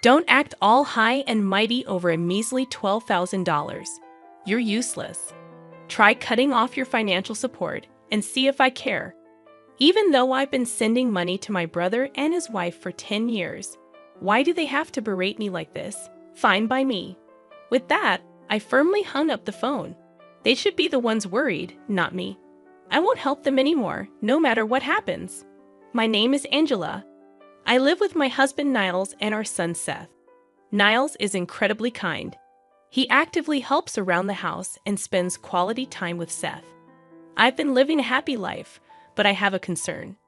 Don't act all high and mighty over a measly $12,000. You're useless. Try cutting off your financial support and see if I care. Even though I've been sending money to my brother and his wife for 10 years, why do they have to berate me like this? Fine by me. With that, I firmly hung up the phone. They should be the ones worried, not me. I won't help them anymore, no matter what happens. My name is Angela. I live with my husband Niles and our son Seth. Niles is incredibly kind. He actively helps around the house and spends quality time with Seth. I've been living a happy life, but I have a concern.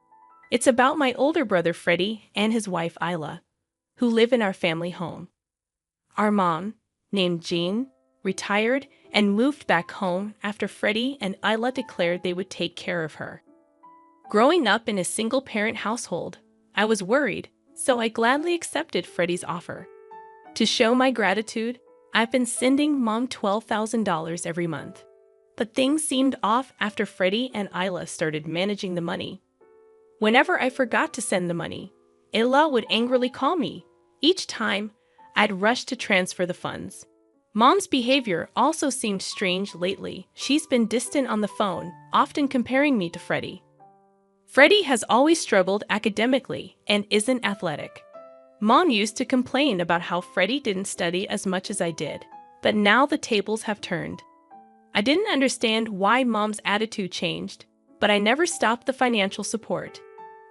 It's about my older brother Freddie and his wife Isla, who live in our family home. Our mom, named Jean, retired and moved back home after Freddie and Isla declared they would take care of her. Growing up in a single-parent household, I was worried, so I gladly accepted Freddie's offer. To show my gratitude, I've been sending Mom $12,000 every month. But things seemed off after Freddie and Isla started managing the money. Whenever I forgot to send the money, Isla would angrily call me. Each time, I'd rush to transfer the funds. Mom's behavior also seemed strange lately. She's been distant on the phone, often comparing me to Freddie. Freddie has always struggled academically and isn't athletic. Mom used to complain about how Freddie didn't study as much as I did, but now the tables have turned. I didn't understand why Mom's attitude changed, but I never stopped the financial support.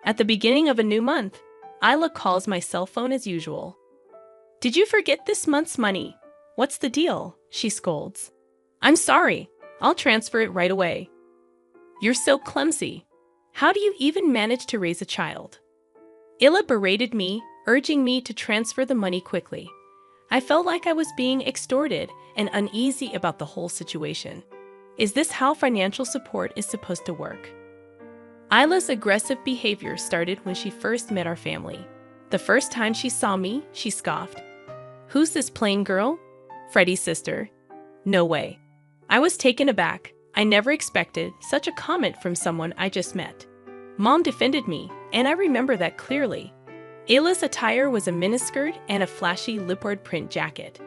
At the beginning of a new month, Isla calls my cell phone as usual. "Did you forget this month's money? What's the deal?" she scolds. "I'm sorry. I'll transfer it right away." "You're so clumsy. How do you even manage to raise a child?" Isla berated me, urging me to transfer the money quickly. I felt like I was being extorted and uneasy about the whole situation. Is this how financial support is supposed to work? Isla's aggressive behavior started when she first met our family. The first time she saw me, she scoffed. "Who's this plain girl? Freddie's sister? No way." I was taken aback. I never expected such a comment from someone I just met. Mom defended me, and I remember that clearly. Isla's attire was a miniskirt and a flashy leopard print jacket.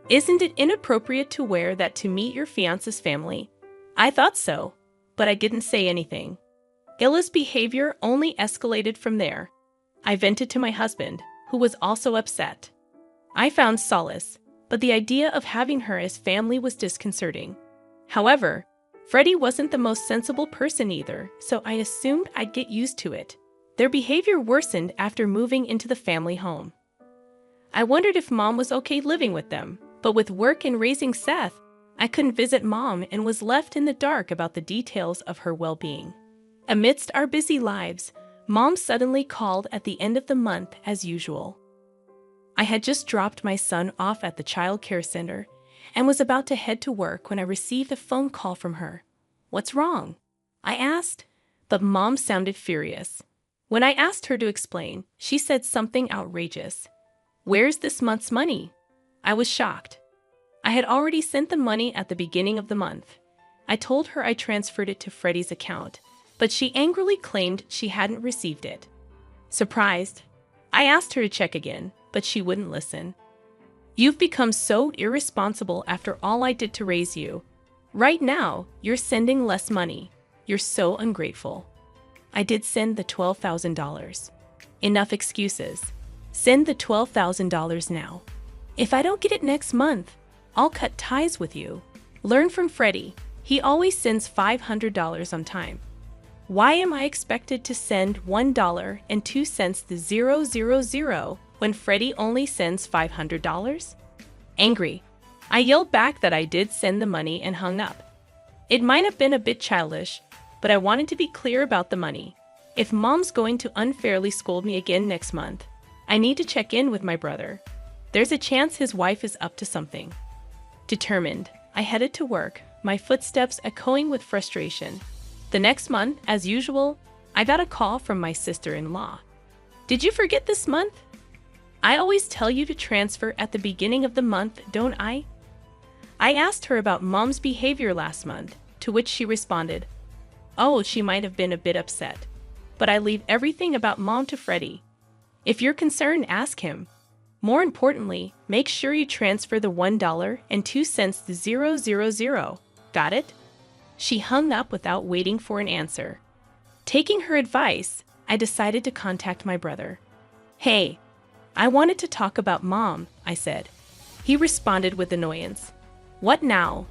"Isn't it inappropriate to wear that to meet your fiance's family?" I thought so, but I didn't say anything. Isla's behavior only escalated from there. I vented to my husband, who was also upset. I found solace, but the idea of having her as family was disconcerting. However, Freddie wasn't the most sensible person either, so I assumed I'd get used to it. Their behavior worsened after moving into the family home. I wondered if Mom was okay living with them, but with work and raising Seth, I couldn't visit Mom and was left in the dark about the details of her well-being. Amidst our busy lives, Mom suddenly called at the end of the month as usual. I had just dropped my son off at the child care center and was about to head to work when I received a phone call from her. "What's wrong?" I asked, but Mom sounded furious. When I asked her to explain, she said something outrageous. "Where's this month's money?" I was shocked. I had already sent the money at the beginning of the month. I told her I transferred it to Freddie's account, but she angrily claimed she hadn't received it. Surprised, I asked her to check again, but she wouldn't listen. "You've become so irresponsible after all I did to raise you. Right now, you're sending less money. You're so ungrateful." I did send the $12,000. Enough excuses. Send the $12,000 now. If I don't get it next month, I'll cut ties with you. Learn from Freddie. He always sends $500 on time. Why am I expected to send $1.02 to 000 when Freddie only sends $500? Angry, I yelled back that I did send the money and hung up. It might have been a bit childish, but I wanted to be clear about the money. If Mom's going to unfairly scold me again next month, I need to check in with my brother. There's a chance his wife is up to something. Determined, I headed to work, my footsteps echoing with frustration. The next month, as usual, I got a call from my sister-in-law. "Did you forget this month? I always tell you to transfer at the beginning of the month, don't I?" I asked her about Mom's behavior last month, to which she responded, "Oh, she might have been a bit upset, but I leave everything about Mom to Freddie. If you're concerned, ask him." More importantly, make sure you transfer the $1.02 to 000. Got it? She hung up without waiting for an answer. Taking her advice, I decided to contact my brother. "Hey, I wanted to talk about Mom," I said. He responded with annoyance. "What now?"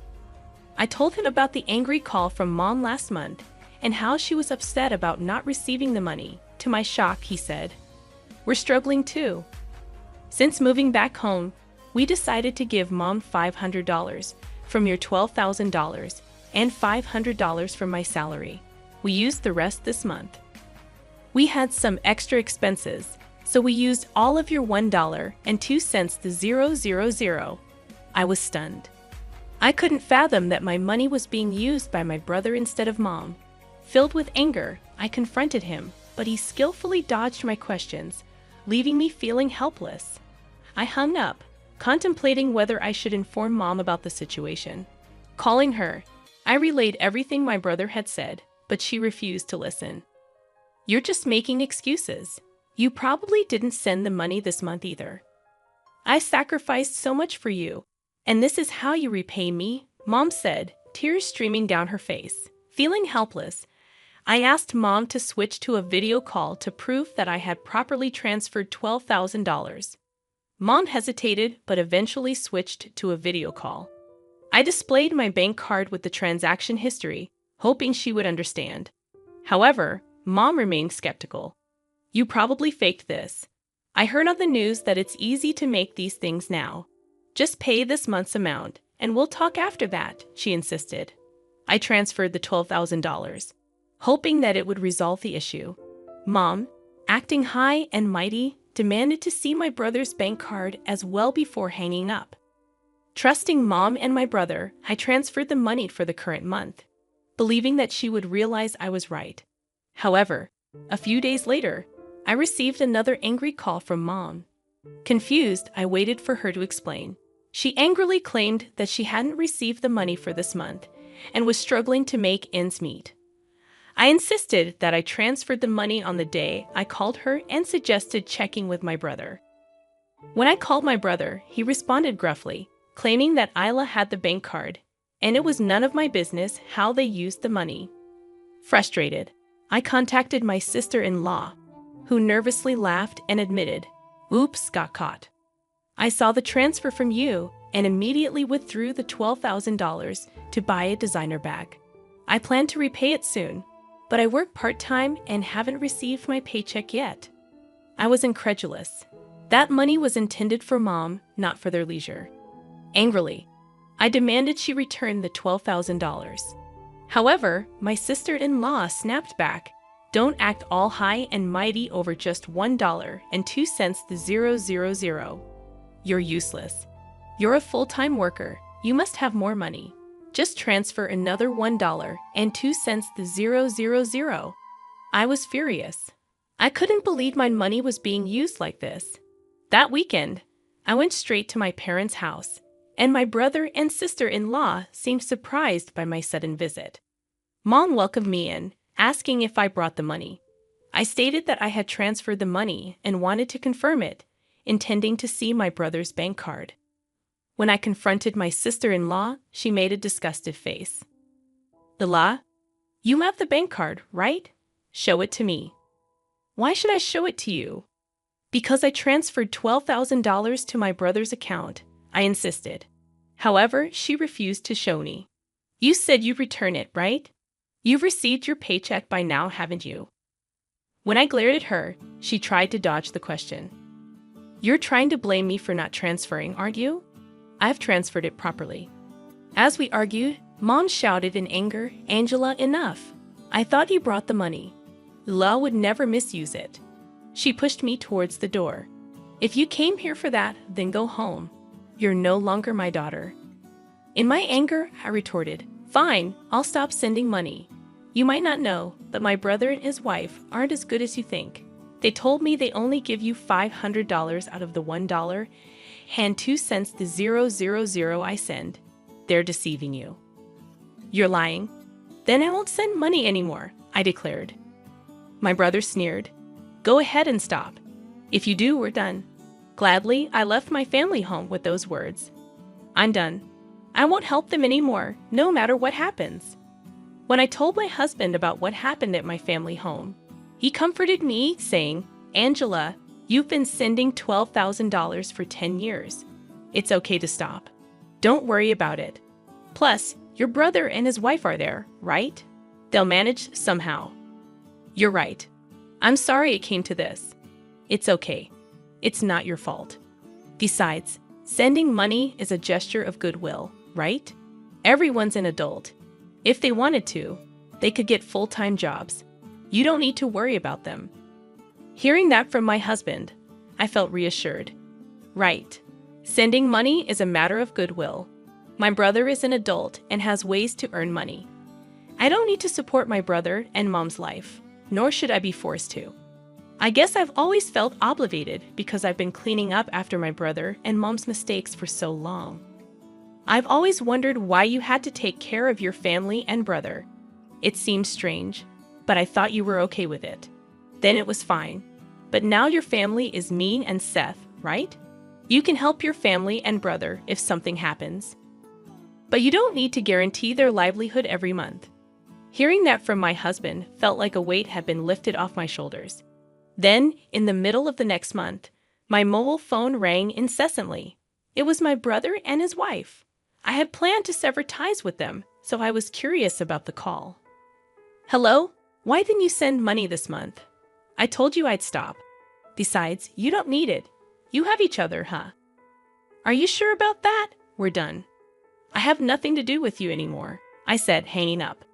I told him about the angry call from Mom last month and how she was upset about not receiving the money. To my shock, he said, "We're struggling too." Since moving back home, we decided to give Mom $500 from your $12,000 and $500 from my salary. We used the rest this month. We had some extra expenses, so we used all of your $1.02 to 000. I was stunned. I couldn't fathom that my money was being used by my brother instead of Mom. Filled with anger, I confronted him, but he skillfully dodged my questions, leaving me feeling helpless. I hung up, contemplating whether I should inform Mom about the situation. Calling her, I relayed everything my brother had said, but she refused to listen. "You're just making excuses. You probably didn't send the money this month either. I sacrificed so much for you, and this is how you repay me," Mom said, tears streaming down her face. Feeling helpless, I asked Mom to switch to a video call to prove that I had properly transferred $12,000. Mom hesitated but eventually switched to a video call. I displayed my bank card with the transaction history, hoping she would understand. However, Mom remained skeptical. "You probably faked this. I heard on the news that it's easy to make these things now. Just pay this month's amount, and we'll talk after that," she insisted. I transferred the $12,000, hoping that it would resolve the issue. Mom, acting high and mighty, demanded to see my brother's bank card as well before hanging up. Trusting Mom and my brother, I transferred the money for the current month, believing that she would realize I was right. However, a few days later, I received another angry call from Mom. Confused, I waited for her to explain. She angrily claimed that she hadn't received the money for this month and was struggling to make ends meet. I insisted that I transferred the money on the day I called her and suggested checking with my brother. When I called my brother, he responded gruffly, claiming that Isla had the bank card, and it was none of my business how they used the money. Frustrated, I contacted my sister-in-law, who nervously laughed and admitted, "Oops, got caught. I saw the transfer from you and immediately withdrew the $12,000 to buy a designer bag. I plan to repay it soon, but I work part-time and haven't received my paycheck yet." I was incredulous. That money was intended for Mom, not for their leisure. Angrily, I demanded she return the $12,000. However, my sister-in-law snapped back, "Don't act all high and mighty over just $1.02 to 000. You're useless. You're a full-time worker. You must have more money. Just transfer another $1.02 to 000. I was furious. I couldn't believe my money was being used like this. That weekend, I went straight to my parents' house, and my brother and sister-in-law seemed surprised by my sudden visit. Mom welcomed me in, asking if I brought the money. I stated that I had transferred the money and wanted to confirm it, intending to see my brother's bank card. When I confronted my sister-in-law, she made a disgusted face. "Ila, you have the bank card, right? Show it to me." "Why should I show it to you?" "Because I transferred $12,000 to my brother's account," I insisted. However, she refused to show me. "You said you'd return it, right? You've received your paycheck by now, haven't you?" When I glared at her, she tried to dodge the question. "You're trying to blame me for not transferring, aren't you? I've transferred it properly." As we argued, Mom shouted in anger, "Angela, enough! I thought you brought the money. Ila would never misuse it." She pushed me towards the door. "If you came here for that, then go home. You're no longer my daughter." In my anger, I retorted, "Fine, I'll stop sending money. You might not know, but my brother and his wife aren't as good as you think. They told me they only give you $500 out of the $1.02 to 000 I send. They're deceiving you." "You're lying." "Then I won't send money anymore," I declared. My brother sneered. "Go ahead and stop. If you do, we're done." Gladly, I left my family home with those words. I'm done. I won't help them anymore, no matter what happens. When I told my husband about what happened at my family home, he comforted me, saying, Angela, you've been sending $12,000 for 10 years. It's okay to stop. Don't worry about it. Plus, your brother and his wife are there, right? They'll manage somehow. You're right. I'm sorry it came to this. It's okay. It's not your fault. Besides, sending money is a gesture of goodwill, right? Everyone's an adult. If they wanted to, they could get full-time jobs. You don't need to worry about them. Hearing that from my husband, I felt reassured. Right. Sending money is a matter of goodwill. My brother is an adult and has ways to earn money. I don't need to support my brother and mom's life, nor should I be forced to. I guess I've always felt obligated because I've been cleaning up after my brother and mom's mistakes for so long. I've always wondered why you had to take care of your family and brother. It seemed strange, but I thought you were okay with it. Then it was fine. But now your family is me and Seth, right? You can help your family and brother if something happens. But you don't need to guarantee their livelihood every month. Hearing that from my husband felt like a weight had been lifted off my shoulders. Then, in the middle of the next month, my mobile phone rang incessantly. It was my brother and his wife. I had planned to sever ties with them, so I was curious about the call. Hello? Why didn't you send money this month? I told you I'd stop. Besides, you don't need it. You have each other, huh? Are you sure about that? We're done. I have nothing to do with you anymore, I said, hanging up.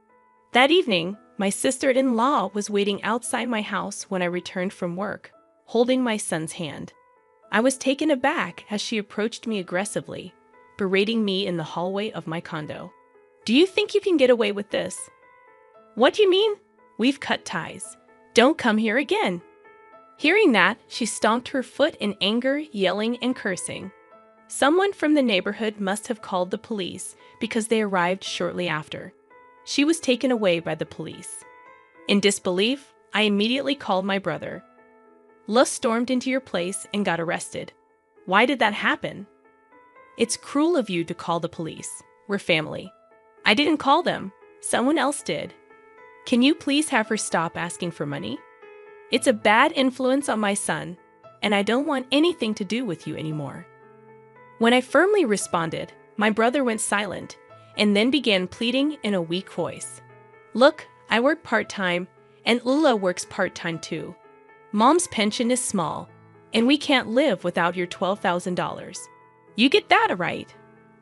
That evening, my sister-in-law was waiting outside my house when I returned from work, holding my son's hand. I was taken aback as she approached me aggressively, berating me in the hallway of my condo. Do you think you can get away with this? What do you mean? We've cut ties. Don't come here again. Hearing that, she stomped her foot in anger, yelling and cursing. Someone from the neighborhood must have called the police because they arrived shortly after. She was taken away by the police. In disbelief, I immediately called my brother. Lus stormed into your place and got arrested. Why did that happen? It's cruel of you to call the police. We're family. I didn't call them. Someone else did. Can you please have her stop asking for money? It's a bad influence on my son, and I don't want anything to do with you anymore. When I firmly responded, my brother went silent and then began pleading in a weak voice. Look, I work part-time, and Ula works part-time too. Mom's pension is small, and we can't live without your $12,000. You get that right.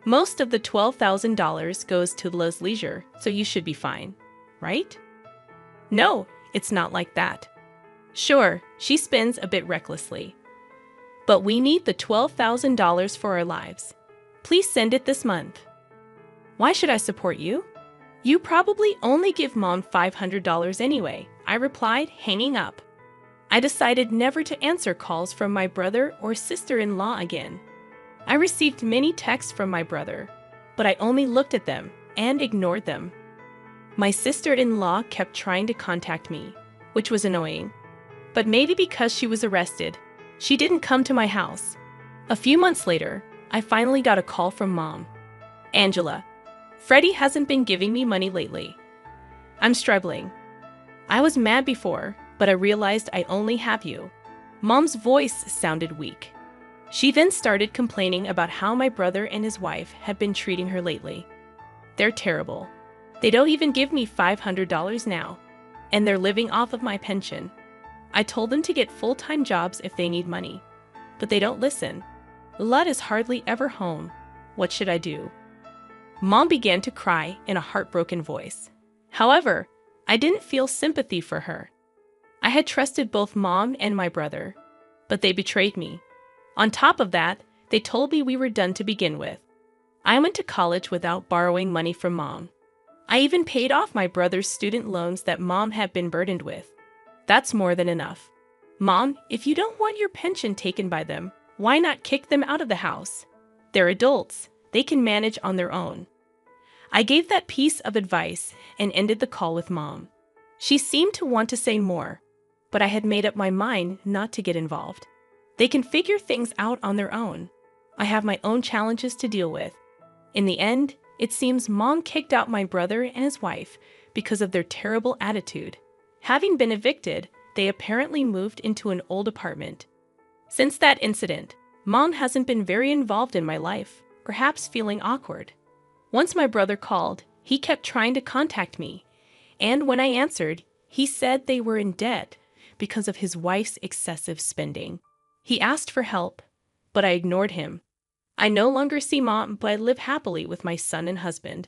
Most of the $12,000 goes to Ula's leisure, so you should be fine, right? No, it's not like that. Sure, she spends a bit recklessly. But we need the $12,000 for our lives. Please send it this month. Why should I support you? You probably only give Mom $500 anyway, I replied, hanging up. I decided never to answer calls from my brother or sister-in-law again. I received many texts from my brother, but I only looked at them and ignored them. My sister-in-law kept trying to contact me, which was annoying. But maybe because she was arrested, she didn't come to my house. A few months later, I finally got a call from Mom. Angela, Freddie hasn't been giving me money lately. I'm struggling. I was mad before, but I realized I only have you. Mom's voice sounded weak. She then started complaining about how my brother and his wife had been treating her lately. They're terrible. They don't even give me $500 now, and they're living off of my pension. I told them to get full-time jobs if they need money, but they don't listen. Lud is hardly ever home. What should I do? Mom began to cry in a heartbroken voice. However, I didn't feel sympathy for her. I had trusted both Mom and my brother, but they betrayed me. On top of that, they told me we were done to begin with. I went to college without borrowing money from Mom. I even paid off my brother's student loans that Mom had been burdened with. That's more than enough. Mom, if you don't want your pension taken by them, why not kick them out of the house? They're adults. They can manage on their own. I gave that piece of advice and ended the call with Mom. She seemed to want to say more, but I had made up my mind not to get involved. They can figure things out on their own. I have my own challenges to deal with. In the end, it seems Mom kicked out my brother and his wife because of their terrible attitude. Having been evicted, they apparently moved into an old apartment. Since that incident, Mom hasn't been very involved in my life, perhaps feeling awkward. Once my brother called, he kept trying to contact me, and when I answered, he said they were in debt because of his wife's excessive spending. He asked for help, but I ignored him. I no longer see Mom, but I live happily with my son and husband.